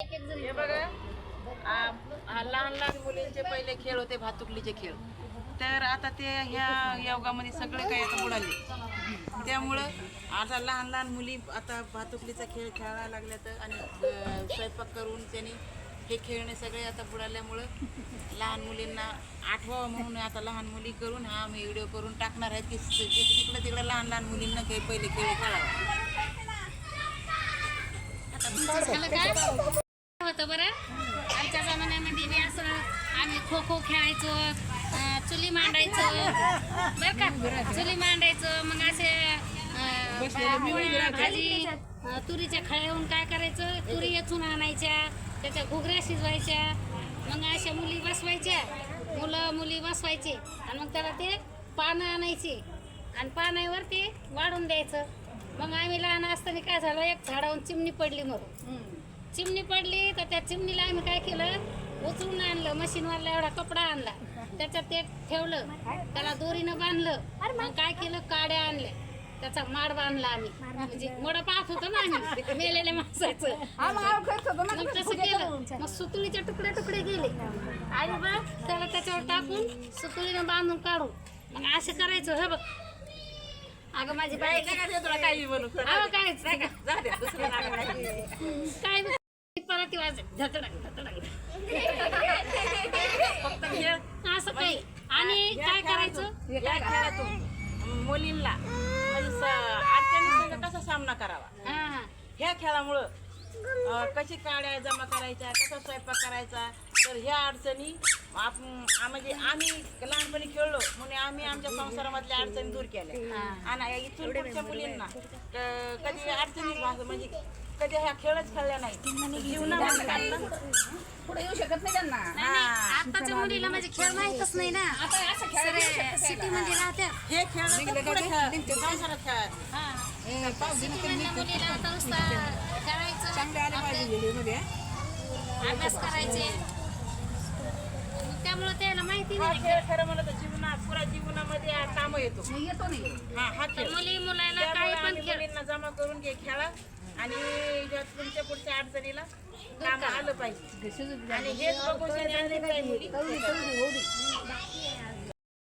हे बघा लहान लहान मुलींचे पहिले खेळ होते भातुकलीचे खेळ, तर आता ते ह्या योगामध्ये सगळे काही आता बुडाले. त्यामुळं आता लहान लहान मुली आता भातुकलीचा खेळ खेळायला लागल्यात आणि स्वयंपाक करून त्यांनी हे खेळणे सगळे आता बुडाल्यामुळं लहान मुलींना आठवावं म्हणून आता लहान मुली करून हा मी व्हिडिओ करून टाकणार आहे की तिकडे तिकडे लहान लहान मुलींना पहिले खेळ खेळावा. होतं बरं. आमच्या जमान्यामध्ये बी असं आम्ही खो खो खेळायचो, चुली मांडायचो बरं का, चुली मांडायचो. मग असे पोळ्या, भाजी, तुरीच्या खळ्याहून काय करायचं, तुरी येचून आणायच्या, त्याच्या घुगऱ्या शिजवायच्या. मग अशा मुली बसवायच्या, मुलं मुली बसवायचे आणि मग त्याला ते पानं आणायची आणि पानावर ते वाढून द्यायचं. मग आम्ही लहान असताना काय झालं, एक झाडावरून चिमणी पडली. मग चिमणी पडली तर त्या चिमणीला आम्ही काय केलं, उचलून आणलं, मशीनवरला एवढा कपडा आणला, त्याच्यात ते ठेवलं, त्याला दोरीनं बांधलं. मग काय केलं, काड्या आणल्या, त्याचा माड बांधला आम्ही. म्हणजे मोडं पाहत होतो ना आम्ही मेलेल्या माणसाचं. मग तसं केलं. मग सुतळीचे तुकडे तुकडे गेले आणि मग त्याला त्याच्यावर टाकून सुतळीनं बांधून काढून मग असं करायचं. हे बघ अगं माझी बाई काय परत फक्त खेळ असं काही. आणि काय करायचं, या खेळातून मुलींना अडचणींचा कसा सामना करावा, ह्या खेळामुळं कशी काड्या जमा करायच्या, कसा स्वयंपाक करायचा, तर ह्या अडचणी म्हणजे आम्ही लहानपणी खेळलो म्हणून आम्ही आमच्या संसारामधल्या अडचणी दूर केल्या. आणि इथून पुढच्या मुलींना कधी अडचणी म्हणजे कधी ह्या खेळच खेळल्या नाही, जीवनामध्ये पुढे येऊ शकत नाही त्यांना. आताच्या मुलीला म्हणजे खेळ माहीतच नाही ना. आता सिटी मध्ये राहत्या हे खेळ संसारात मुलीला आता नुसतं खेळायचं, अभ्यास करायचे, त्यामुळे त्याला माहिती नाही. खेळ खरं म्हणलं तर पुरा जीवनामध्ये काम येतो नाही. हा खेळ मुली मुलाला काही पण मुलींना जमा करून घे खेळा आणि तुमच्या पुढच्या अडचणीला काम आलं पाहिजे. आणि हेच बघून मुली